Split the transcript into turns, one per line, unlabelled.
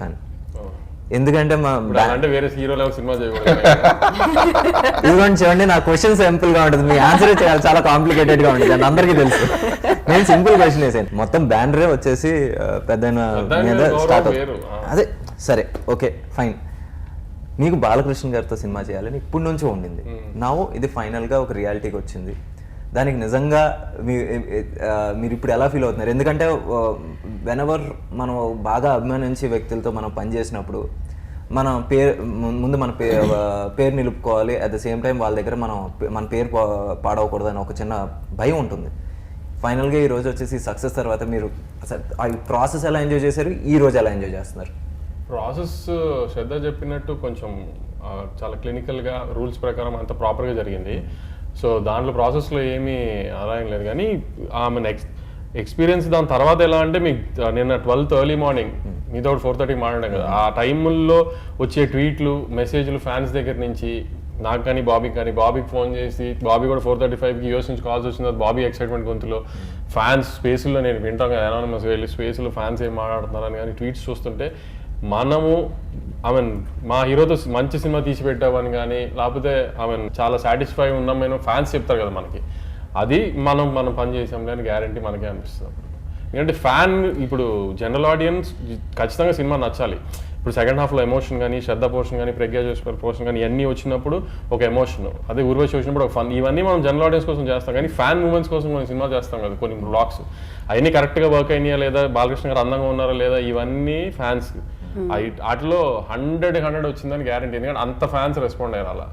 Fan. ఎందుకంటే
వేరే hero level cinema చేయకూడదు.
ఇదిగోండి చూడండి, నా క్వశ్చన్ సింపుల్ గా ఉంటుంది, మీ ఆన్సర్ చాలా కాంప్లికేటెడ్ గా ఉంటుంది అని అందరికీ తెలుసు. నేను సింపుల్ క్వశ్చన్ వేసాను. మొత్తం బ్యానరే వచ్చేసి పెద్దయిన మీద స్టార్ట్ అవుతుంది. అదే సరే, ఓకే ఫైన్. మీకు బాలకృష్ణ గారితో సినిమా చేయాలని ఇప్పటి నుంచో ఉండింది. నా ఇది ఫైనల్ గా ఒక రియాలిటీకి వచ్చింది. దానికి నిజంగా మీరు ఇప్పుడు ఎలా ఫీల్ అవుతున్నారు? ఎందుకంటే వెనెవర్ మనం బాగా అభిమానించే వ్యక్తులతో మనం పనిచేసినప్పుడు మనం ముందు మన పేరు నిలుపుకోవాలి, అట్ ద సేమ్ టైం వాళ్ళ దగ్గర మన పేరు పాడవకూడదు అని ఒక చిన్న భయం ఉంటుంది. ఫైనల్గా ఈ రోజు వచ్చేసి సక్సెస్ తర్వాత మీరు ఆ ప్రాసెస్ ఎలా ఎంజాయ్ చేశారు, ఈ రోజు ఎలా ఎంజాయ్ చేస్తున్నారు?
ప్రాసెస్ శ్రద్ధ చెప్పినట్టు కొంచెం చాలా క్లినికల్గా రూల్స్ ప్రకారం అంత ప్రాపర్గా జరిగింది. సో దాంట్లో ప్రాసెస్లో ఏమీ అలా ఏం లేదు. కానీ ఆమె ఎక్స్పీరియన్స్ దాని తర్వాత ఎలా అంటే, మీకు నిన్న 12th ఎర్లీ మార్నింగ్ మీతో 4:30 మాట్లాడాం కదా, ఆ టైంలో వచ్చే ట్వీట్లు, మెసేజ్లు ఫ్యాన్స్ దగ్గర నుంచి నాకు కానీ బాబీకి ఫోన్ చేసి, బాబీ కూడా 4:35కి యూఎస్ నుంచి కాల్స్ వచ్చిన తర్వాత బాబీ ఎక్సైట్మెంట్ గొంతులో ఫ్యాన్స్ స్పేస్లో నేను వింటాం కదా, అనానమస్ వెళ్ళి స్పేస్లో ఫ్యాన్స్ ఏం మాట్లాడుతున్నారని కానీ ట్వీట్స్ చూస్తుంటే మనము మా హీరోతో మంచి సినిమా తీసి పెట్టామని కానీ, లేకపోతే చాలా సాటిస్ఫై ఉన్నామని ఫ్యాన్స్ చెప్తారు కదా మనకి, అది మనం పని చేసాం కానీ గ్యారంటీ మనకే అనిపిస్తుంది. ఎందుకంటే ఫ్యాన్ ఇప్పుడు జనరల్ ఆడియన్స్ ఖచ్చితంగా సినిమా నచ్చాలి. ఇప్పుడు సెకండ్ హాఫ్లో ఎమోషన్ కానీ, శ్రద్ధ పోర్షన్ కానీ, ప్రజ్ఞా జోస్పర్ పోర్షన్ కానీ ఇవన్నీ వచ్చినప్పుడు ఒక ఎమోషన్, అదే ఊర్వశి వచ్చినప్పుడు ఒక ఫన్, ఇవన్నీ మనం జనరల్ ఆడియన్స్ కోసం చేస్తాం. కానీ ఫ్యాన్ మూమెంట్స్ కోసం కొన్ని సినిమా చేస్తాం కదా, కొన్ని బ్లాగ్స్, అవన్నీ కరెక్ట్గా వర్క్ అయినాయా లేదా, బాలకృష్ణ గారు అందంగా ఉన్నారా లేదా, ఇవన్నీ ఫ్యాన్స్ వాటిలో 100 వచ్చిందని గ్యారంటీ. ఎందుకంటే అంత ఫ్యాన్స్ రెస్పాండ్ అయ్యారు అలా.